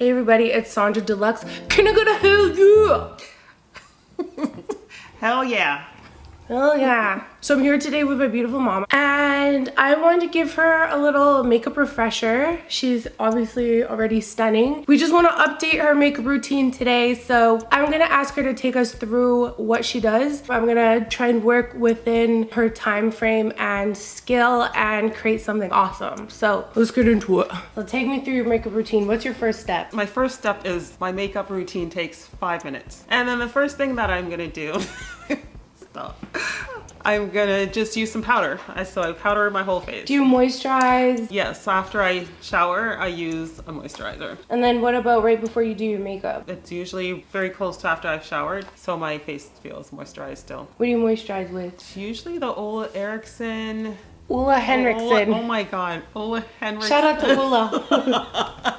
Hey everybody, it's Sonjdradeluxe. Can I go to hell yeah? Hell yeah. Oh yeah. So I'm here today with my beautiful mom and I wanted to give her a little makeup refresher. She's obviously already stunning. We just want to update her makeup routine today. So I'm going to ask her to take us through what she does. I'm going to try and work within her time frame and skill and create something awesome. So let's get into it. So take me through your makeup routine. What's your first step? My first step is my makeup routine takes 5 minutes. And then the first thing that I'm going to do I'm gonna just use some powder. So I powder my whole face. Do you moisturize? Yes, after I shower, I use a moisturizer. And then what about right before you do your makeup? It's usually very close to after I've showered, so my face feels moisturized still. What do you moisturize with? It's usually the Henriksen. Henriksen. Oh my god, Henriksen. Shout out to Ulla.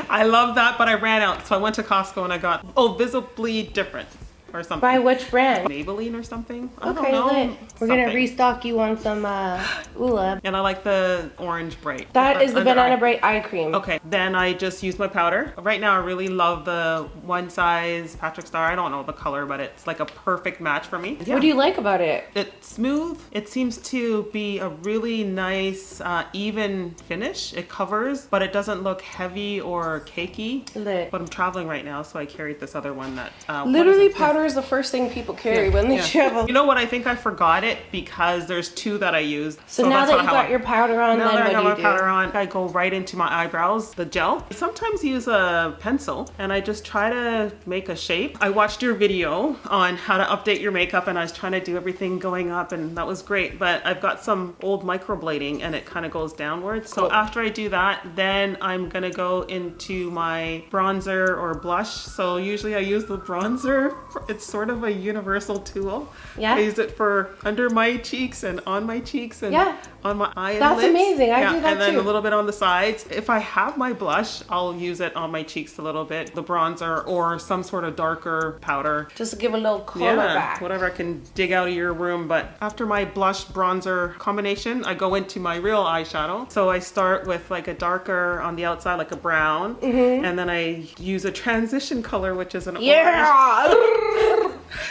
I love that, but I ran out, so I went to Costco and I got Visibly Different. Or something. By which brand? Maybelline or something. I don't know. Lit. We're gonna restock you on some Ulla. And I like the Orange Bright. That is the Banana Bright eye cream. Okay, then I just use my powder. Right now I really love the One Size Patrick Star. I don't know the color, but it's like a perfect match for me. Yeah. What do you like about it? It's smooth. It seems to be a really nice, even finish. It covers, but it doesn't look heavy or cakey. Lit. But I'm traveling right now, so I carried this other one that... literally powder is the first thing people carry when they travel. You know what? I think I forgot it because there's two that I used. So now that you got your powder on, now then that I got what my do you do? powder on, I go right into my eyebrows, the gel. I sometimes use a pencil and I just try to make a shape. I watched your video on how to update your makeup and I was trying to do everything going up and that was great, but I've got some old microblading and it kind of goes downwards. So after I do that, then I'm gonna go into my bronzer or blush. So usually I use the bronzer. It's sort of a universal tool. Yeah. I use it for under my cheeks and on my cheeks and on my eyelids. That's amazing. I do that and then too. a little bit on the sides. If I have my blush, I'll use it on my cheeks a little bit, the bronzer or some sort of darker powder. Just to give a little color back. Whatever I can dig out of your room. But after my blush bronzer combination, I go into my real eyeshadow. So I start with like a darker on the outside, like a brown, and then I use a transition color, which is an orange.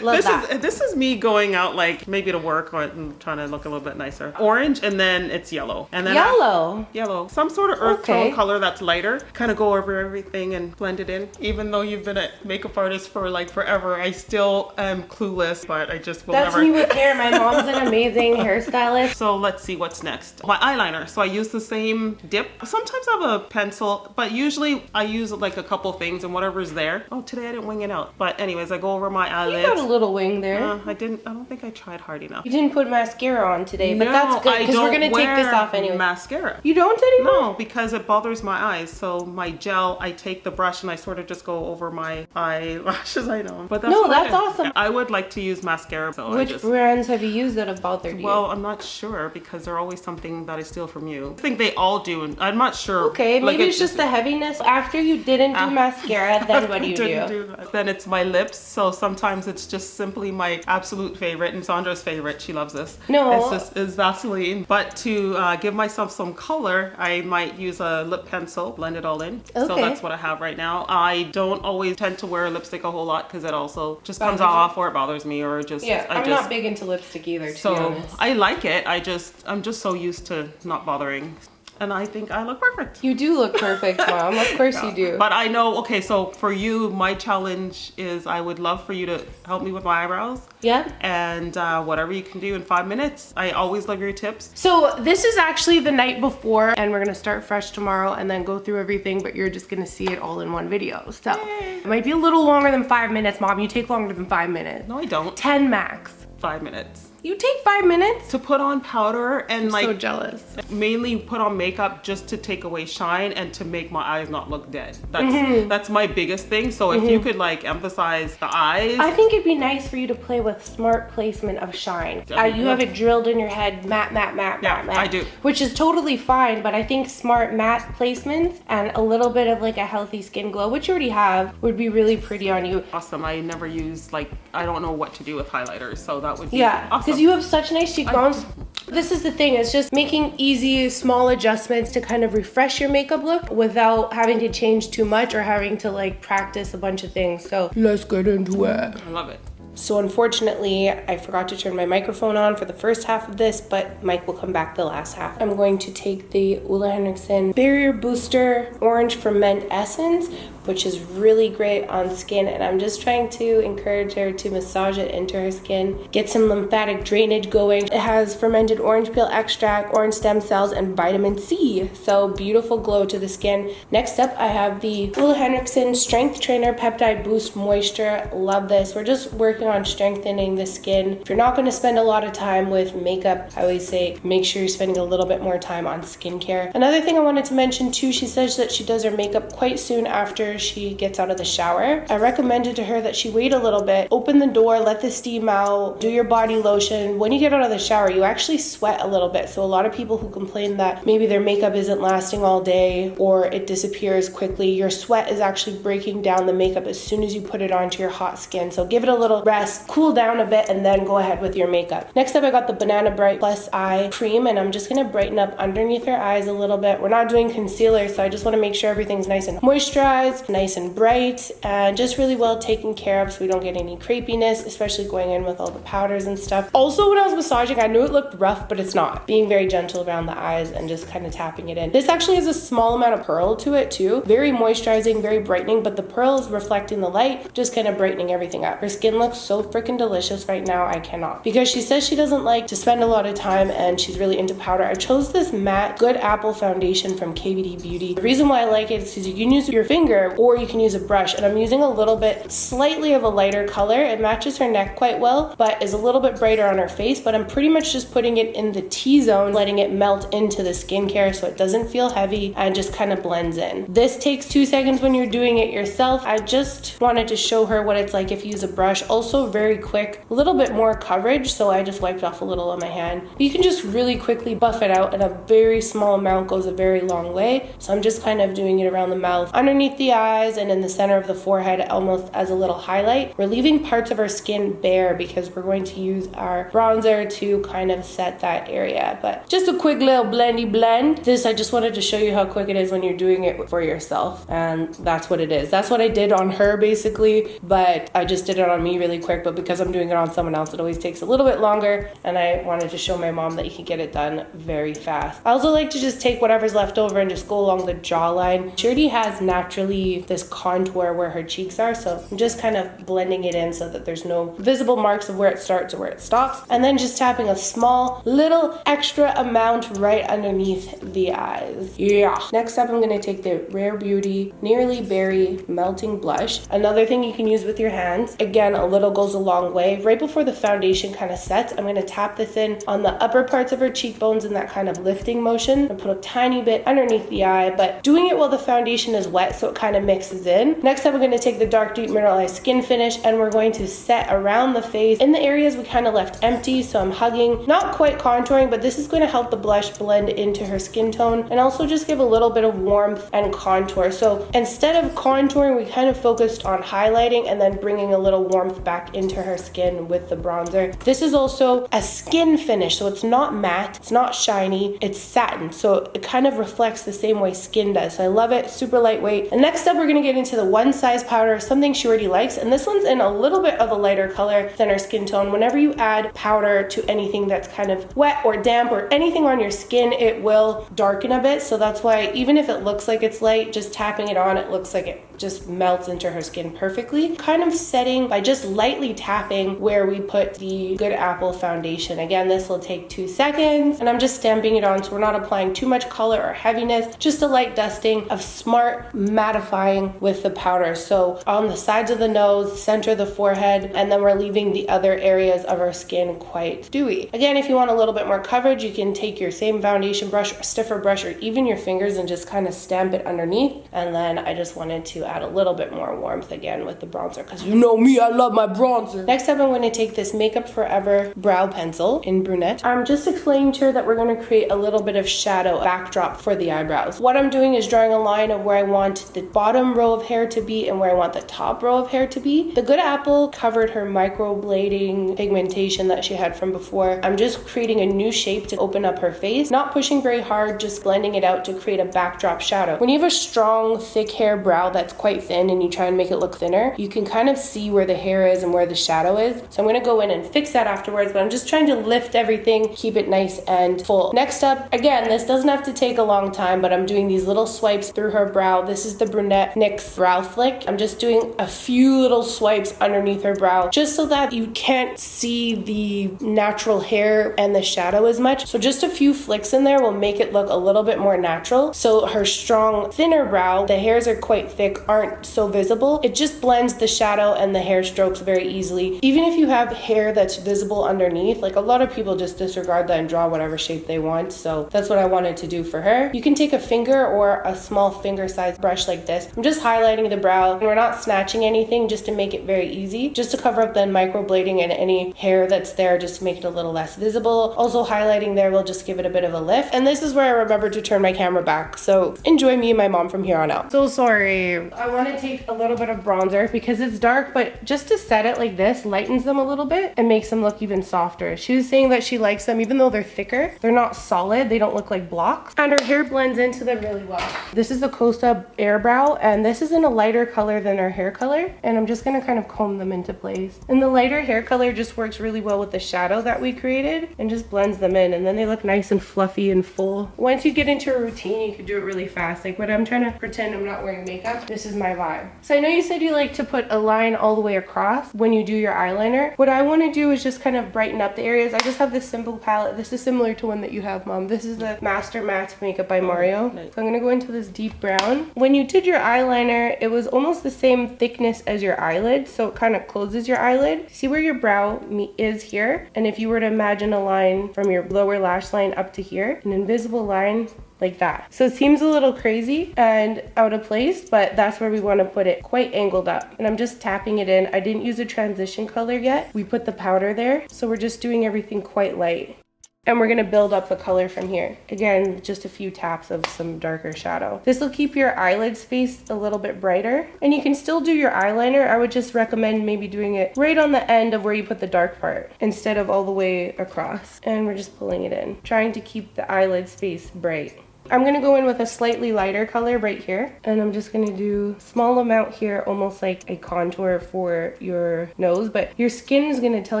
This is me going out like maybe to work or trying to look a little bit nicer. Orange, and then it's yellow. And then yellow. Some sort of earth tone color that's lighter. Kind of go over everything and blend it in. Even though you've been a makeup artist for like forever, I still am clueless, but I just will never. That's me with hair. My mom's an amazing hairstylist. So let's see what's next. My eyeliner. So I use the same dip. Sometimes I have a pencil, but usually I use like a couple things and whatever's there. Oh, today I didn't wing it out. But anyways, I go over my eyelids. You got a little wing there. I don't think I tried hard enough. You didn't put mascara on today, but that's good because we're gonna take this off anyway. Mascara. You don't anymore? No, because it bothers my eyes. So my gel, I take the brush and I sort of just go over my eyelashes. I know, but that's that's awesome. I would like to use mascara. So which brands have you used that have bothered you? Well, I'm not sure because they're always something that I steal from you. I think they all do, and I'm not sure. Okay, maybe it's just the heaviness. After you didn't do mascara, then what do you do? Then it's my lips. So sometimes it's just simply my absolute favorite, and Sandra's favorite. She loves this. No, is Vaseline. But to give myself some color, I might use a lip pencil, blend it all in. Okay. So that's what I have right now. I don't always tend to wear lipstick a whole lot because it also just comes off or it bothers me or just I'm not big into lipstick either, to be honest. I like it. I'm just so used to not bothering. And I think I look perfect. You do look perfect, Mom. Of course you do. But I know, okay, so for you, my challenge is I would love for you to help me with my eyebrows. Yeah. And whatever you can do in 5 minutes. I always love your tips. So this is actually the night before and we're gonna start fresh tomorrow and then go through everything, but you're just gonna see it all in one video. So it might be a little longer than 5 minutes, Mom. You take longer than 5 minutes. No, I don't. 10 max. 5 minutes. You take 5 minutes? To put on powder and I'm like so jealous. Mainly put on makeup just to take away shine and to make my eyes not look dead. That's my biggest thing. So if you could like emphasize the eyes. I think it'd be nice for you to play with smart placement of shine. You have it drilled in your head, matte, matte. I do. Which is totally fine, but I think smart matte placements and a little bit of like a healthy skin glow, which you already have, would be really pretty on you. Awesome. I never use like, I don't know what to do with highlighters, so that would be awesome. Because you have such nice cheekbones. This is the thing, it's just making easy, small adjustments to kind of refresh your makeup look without having to change too much or having to like practice a bunch of things. So let's get into it. I love it. So unfortunately, I forgot to turn my microphone on for the first half of this, but Mike will come back the last half. I'm going to take the Henriksen Barrier Booster Orange Ferment Essence, which is really great on skin, and I'm just trying to encourage her to massage it into her skin, get some lymphatic drainage going. It has fermented orange peel extract, orange stem cells, and vitamin C, so beautiful glow to the skin. Next up, I have the Henriksen Strength Trainer Peptide Boost Moisture. Love this. We're just working on strengthening the skin. If you're not going to spend a lot of time with makeup, I always say make sure you're spending a little bit more time on skincare. Another thing I wanted to mention too, she says that she does her makeup quite soon after she gets out of the shower. I recommended to her that she wait a little bit, open the door, let the steam out, do your body lotion. When you get out of the shower, you actually sweat a little bit. So a lot of people who complain that maybe their makeup isn't lasting all day or it disappears quickly, your sweat is actually breaking down the makeup as soon as you put it onto your hot skin. So give it a little rest, cool down a bit, and then go ahead with your makeup. Next up, I got the Banana Bright Plus Eye Cream, and I'm just gonna brighten up underneath her eyes a little bit. We're not doing concealer, so I just wanna make sure everything's nice and moisturized, nice and bright, and just really well taken care of so we don't get any crepiness, especially going in with all the powders and stuff. Also, when I was massaging, I knew it looked rough, but it's not. Being very gentle around the eyes and just kind of tapping it in. This actually has a small amount of pearl to it too. Very moisturizing, very brightening, but the pearl is reflecting the light, just kind of brightening everything up. Her skin looks so freaking delicious right now. I cannot. Because she says she doesn't like to spend a lot of time and she's really into powder, I chose this matte Good Apple foundation from KVD Beauty. The reason why I like it is because you can use your finger or you can use a brush, and I'm using a little bit slightly of a lighter color. It matches her neck quite well, but is a little bit brighter on her face, but I'm pretty much just putting it in the T-zone, letting it melt into the skincare so it doesn't feel heavy and just kind of blends in. This takes 2 seconds when you're doing it yourself. I just wanted to show her what it's like if you use a brush. Also very quick, a little bit more coverage, so I just wiped off a little on my hand. You can just really quickly buff it out, and a very small amount goes a very long way. So I'm just kind of doing it around the mouth, underneath the eyes, and in the center of the forehead, almost as a little highlight. We're leaving parts of our skin bare because we're going to use our bronzer to kind of set that area. But just a quick little blendy blend. This, I just wanted to show you how quick it is when you're doing it for yourself, and that's what it is. That's what I did on her basically, but I just did it on me really quick. But because I'm doing it on someone else, it always takes a little bit longer, and I wanted to show my mom that you can get it done very fast. I also like to just take whatever's left over and just go along the jawline. She already has naturally this contour where her cheeks are, so I'm just kind of blending it in so that there's no visible marks of where it starts or where it stops, and then just tapping a small little extra amount right underneath the eyes. Yeah. Next up, I'm going to take the Rare Beauty Nearly Berry Melting Blush. Another thing you can use with your hands. Again, a little goes a long way. Right before the foundation kind of sets, I'm going to tap this in on the upper parts of her cheekbones in that kind of lifting motion and put a tiny bit underneath the eye, but doing it while the foundation is wet so it kind of mixes in. Next up, we're going to take the Dark Deep Mineralize Skin Finish, and we're going to set around the face in the areas we kind of left empty. So I'm hugging, not quite contouring, but this is going to help the blush blend into her skin tone and also just give a little bit of warmth and contour. So instead of contouring, we kind of focused on highlighting and then bringing a little warmth back into her skin with the bronzer. This is also a skin finish, so it's not matte, it's not shiny, it's satin, so it kind of reflects the same way skin does. So I love it, super lightweight. And next up, we're going to get into the One Size powder, something she already likes, and this one's in a little bit of a lighter color than her skin tone. Whenever you add powder to anything that's kind of wet or damp or anything on your skin, it will darken a bit. So that's why even if it looks like it's light, just tapping it on, it looks like it just melts into her skin perfectly. Kind of setting by just lightly tapping where we put the Good Apple foundation. Again, this will take 2 seconds, and I'm just stamping it on so we're not applying too much color or heaviness, just a light dusting of smart mattifying with the powder. So on the sides of the nose, center of the forehead, and then we're leaving the other areas of our skin quite dewy. Again, if you want a little bit more coverage, you can take your same foundation brush or stiffer brush or even your fingers and just kind of stamp it underneath. And then I just wanted to add a little bit more warmth again with the bronzer, because you know me, I love my bronzer. Next up, I'm going to take this Makeup Forever brow pencil in brunette. I'm just explaining to her that we're going to create a little bit of shadow backdrop for the eyebrows. What I'm doing is drawing a line of where I want the bottom row of hair to be and where I want the top row of hair to be. The Good Apple covered her microblading pigmentation that she had from before. I'm just creating a new shape to open up her face, not pushing very hard, just blending it out to create a backdrop shadow. When you have a strong, thick hair brow that's quite thin and you try and make it look thinner, you can kind of see where the hair is and where the shadow is. So I'm going to go in and fix that afterwards, but I'm just trying to lift everything, keep it nice and full. Next up, again, this doesn't have to take a long time, but I'm doing these little swipes through her brow. This is the Brunette NYX Brow Flick. I'm just doing a few little swipes underneath her brow, just so that you can't see the natural hair and the shadow as much. So just a few flicks in there will make it look a little bit more natural. So her strong, thinner brow, the hairs are quite thick, aren't so visible. It just blends the shadow and the hair strokes very easily. Even if you have hair that's visible underneath, like a lot of people just disregard that and draw whatever shape they want. So that's what I wanted to do for her. You can take a finger or a small finger size brush like this. I'm just highlighting the brow, and we're not snatching anything, just to make it very easy, just to cover up the microblading and any hair that's there, just to make it a little less visible. Also highlighting there will just give it a bit of a lift. And this is where I remembered to turn my camera back. So enjoy me and my mom from here on out. So sorry. I want to take a little bit of bronzer because it's dark, but just to set it like this lightens them a little bit and makes them look even softer. She was saying that she likes them even though they're thicker. They're not solid. They don't look like blocks. And her hair blends into them really well. This is the Kosas Eyebrow, and this is in a lighter color than her hair color. And I'm just going to kind of comb them into place. And the lighter hair color just works really well with the shadow that we created and just blends them in. And then they look nice and fluffy and full. Once you get into a routine, you can do it really fast. Like when I'm trying to pretend I'm not wearing makeup, this is my vibe. So I know you said you like to put a line all the way across when you do your eyeliner. What I want to do is just kind of brighten up the areas. I just have this simple palette. This is similar to one that you have, Mom. This is the Master Matte Makeup by Mario. Nice. So I'm going to go into this deep brown. When you did your eyeliner, it was almost the same thickness as your eyelid, so it kind of closes your eyelid. See where your brow is here? And if you were to imagine a line from your lower lash line up to here, an invisible line like that. So it seems a little crazy and out of place, but that's where we want to put it, quite angled up. And I'm just tapping it in. I didn't use a transition color yet. We put the powder there, so we're just doing everything quite light. And we're going to build up the color from here. Again, just a few taps of some darker shadow. This will keep your eyelid space a little bit brighter. And you can still do your eyeliner. I would just recommend maybe doing it right on the end of where you put the dark part instead of all the way across. And we're just pulling it in, trying to keep the eyelid space bright. I'm going to go in with a slightly lighter color right here, and I'm just going to do a small amount here, almost like a contour for your nose, but your skin is going to tell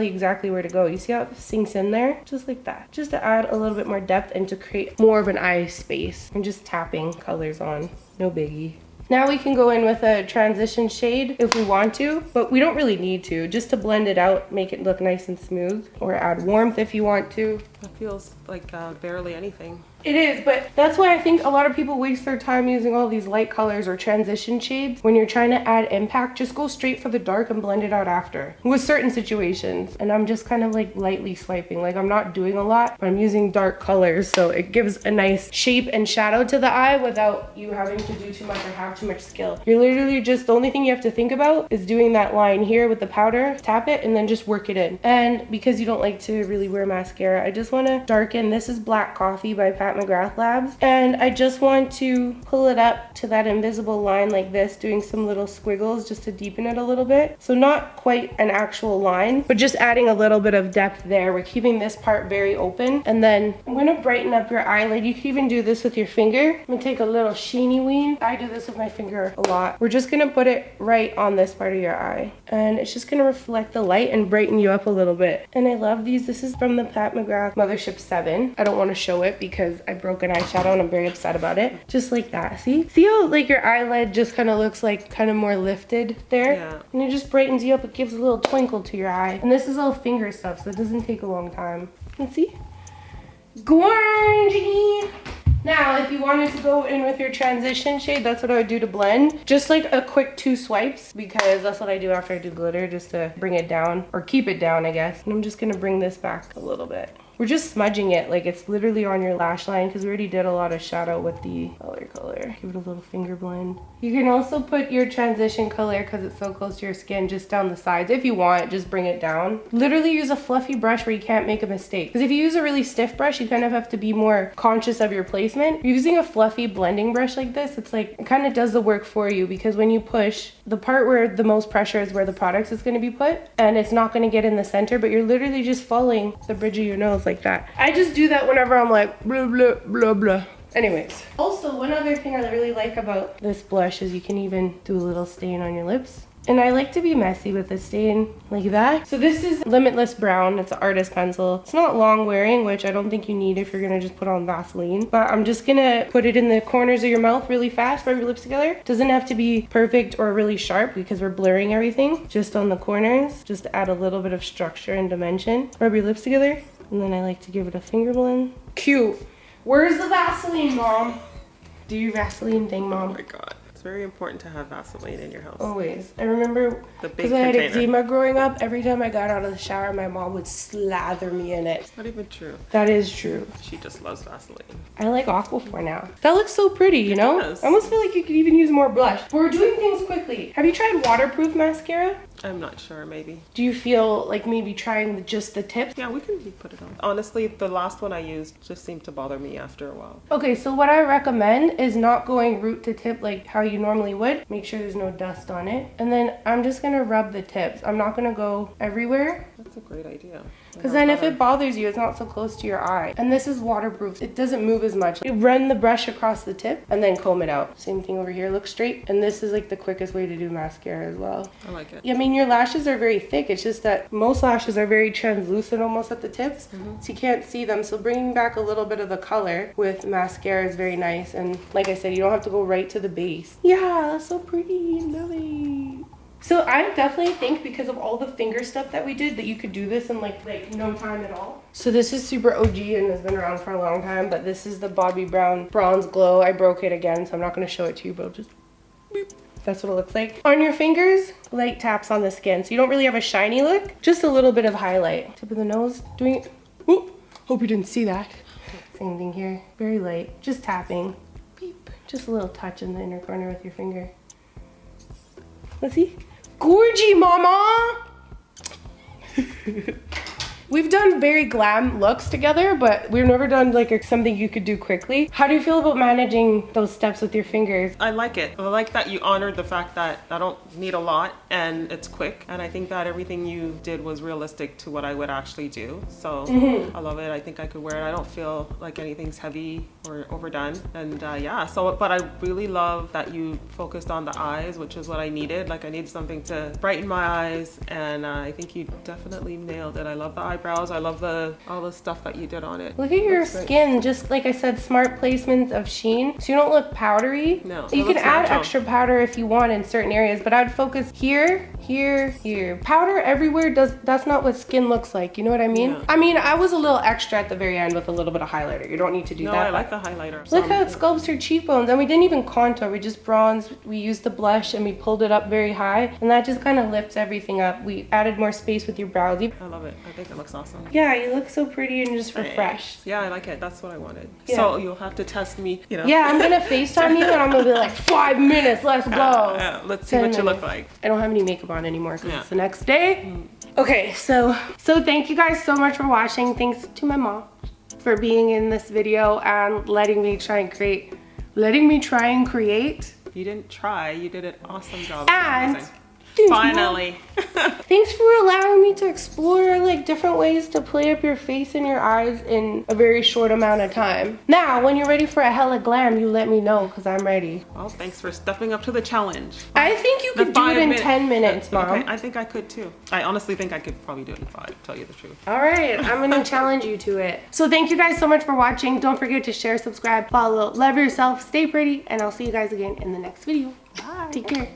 you exactly where to go. You see how it sinks in there? Just like that. Just to add a little bit more depth and to create more of an eye space. I'm just tapping colors on. No biggie. Now we can go in with a transition shade if we want to, but we don't really need to, just to blend it out, make it look nice and smooth, or add warmth if you want to. It feels like barely anything. It is, but that's why I think a lot of people waste their time using all these light colors or transition shades. When you're trying to add impact, just go straight for the dark and blend it out after with certain situations. And I'm just kind of like lightly swiping, like I'm not doing a lot, but I'm using dark colors, so it gives a nice shape and shadow to the eye without you having to do too much or have too much skill. You're literally just, the only thing you have to think about is doing that line here with the powder, tap it, and then just work it in. And because you don't like to really wear mascara, I just want to darken. This is Black Coffee by McGrath Labs, and I just want to pull it up to that invisible line like this, doing some little squiggles just to deepen it a little bit. So not quite an actual line, but just adding a little bit of depth there. We're keeping this part very open, and then I'm going to brighten up your eyelid. You can even do this with your finger. I'm going to take a little sheeny ween. I do this with my finger a lot. We're just going to put it right on this part of your eye, and it's just going to reflect the light and brighten you up a little bit. And I love these. This is from the Pat McGrath Mothership 7. I don't want to show it because I broke an eyeshadow and I'm very upset about it. Just like that. See how like your eyelid just kind of looks like kind of more lifted there? Yeah. And it just brightens you up. It gives a little twinkle to your eye. And this is all finger stuff, so it doesn't take a long time. And see? Gorgeous! Now, if you wanted to go in with your transition shade, that's what I would do to blend. Just like a quick 2 swipes, because that's what I do after I do glitter, just to bring it down, or keep it down, I guess. And I'm just gonna bring this back a little bit. We're just smudging it like it's literally on your lash line because we already did a lot of shadow with the color. Give it a little finger blend. You can also put your transition color because it's so close to your skin just down the sides. If you want, just bring it down. Literally use a fluffy brush where you can't make a mistake. Because if you use a really stiff brush, you kind of have to be more conscious of your placement. Using a fluffy blending brush like this, it's like, it kind of does the work for you because when you push, the part where the most pressure is where the product is going to be put and it's not going to get in the center, but you're literally just following the bridge of your nose like that. I just do that whenever I'm like blah, blah, blah, blah. Anyways, also one other thing I really like about this blush is you can even do a little stain on your lips. And I like to be messy with a stain like that. So this is Limitless Brown. It's an artist pencil. It's not long wearing, which I don't think you need if you're gonna just put on Vaseline. But I'm just gonna put it in the corners of your mouth really fast, rub your lips together. Doesn't have to be perfect or really sharp because we're blurring everything. Just on the corners, just to add a little bit of structure and dimension. Rub your lips together. And then I like to give it a finger blend. Cute. Where's the Vaseline, Mom? Do your Vaseline thing, Mom. Oh my God. It's very important to have Vaseline in your house. Always. I remember because I had eczema growing up, every time I got out of the shower, my mom would slather me in it. It's not even true. That is true. She just loves Vaseline. I like Aquaphor now. That looks so pretty, you know? Yes. I almost feel like you could even use more blush. But we're doing things quickly. Have you tried waterproof mascara? I'm not sure, maybe. Do you feel like maybe trying just the tips? Yeah, we can put it on. Honestly, the last one I used just seemed to bother me after a while. Okay, so what I recommend is not going root to tip like how you normally would. Make sure there's no dust on it. And then I'm just gonna rub the tips. I'm not gonna go everywhere. That's a great idea. Because then if it bothers you, it's not so close to your eye. And this is waterproof. It doesn't move as much. You run the brush across the tip and then comb it out. Same thing over here, look straight. And this is like the quickest way to do mascara as well. I like it. Yeah, I mean, your lashes are very thick. It's just that most lashes are very translucent almost at the tips. So you can't see them. So bringing back a little bit of the color with mascara is very nice. And like I said, you don't have to go right to the base. Yeah, that's so pretty. Love it. So I definitely think because of all the finger stuff that we did that you could do this in like no time at all. So this is super OG and has been around for a long time, but this is the Bobbi Brown Bronze Glow. I broke it again, so I'm not going to show it to you, but just beep. That's what it looks like. On your fingers, light taps on the skin. So you don't really have a shiny look, just a little bit of highlight. Tip of the nose, doing it. Whoop. Hope you didn't see that. Same thing here, very light, just tapping. Beep. Just a little touch in the inner corner with your finger. Let's see. Gorgy, mama! We've done very glam looks together, but we've never done like something you could do quickly. How do you feel about managing those steps with your fingers? I like it. I like that you honored the fact that I don't need a lot and it's quick. And I think that everything you did was realistic to what I would actually do. So I love it. I think I could wear it. I don't feel like anything's heavy or overdone. And yeah, so, but I really love that you focused on the eyes, which is what I needed. Like I needed something to brighten my eyes. And I think you definitely nailed it. I love the eyebrows. I love all the stuff that you did on it. Look at your skin. Just like I said, smart placement of sheen. So you don't look powdery. No. You can add extra powder if you want in certain areas, but I'd focus here, here, here. Powder everywhere that's not what skin looks like. You know what I mean? Yeah. I mean, I was a little extra at the very end with a little bit of highlighter. You don't need to do that. No, I like the highlighter. Look how it sculpts your cheekbones. And we didn't even contour. We just bronzed. We used the blush and we pulled it up very high. And that just kind of lifts everything up. We added more space with your brows. I love it. I think it looks awesome. Yeah, you look so pretty and just refreshed. Yeah, I like it. That's what I wanted. Yeah. So you'll have to test me, you know. Yeah, I'm going to FaceTime you and I'm going to be like, 5 minutes, let's go. Let's see what you look like. I don't have any makeup on anymore because it's the next day. Okay, so thank you guys so much for watching. Thanks to my mom for being in this video and letting me try and create. You didn't try, you did an awesome job. And finally. Thanks for allowing me to explore like different ways to play up your face and your eyes in a very short amount of time. Now, when you're ready for a hella glam, you let me know because I'm ready. Well, thanks for stepping up to the challenge. I think you could do it in 10 minutes, Mom. Okay, I think I could too. I honestly think I could probably do it in 5, to tell you the truth. All right, I'm gonna challenge you to it. So thank you guys so much for watching. Don't forget to share, subscribe, follow, love yourself, stay pretty, and I'll see you guys again in the next video. Bye. Take care.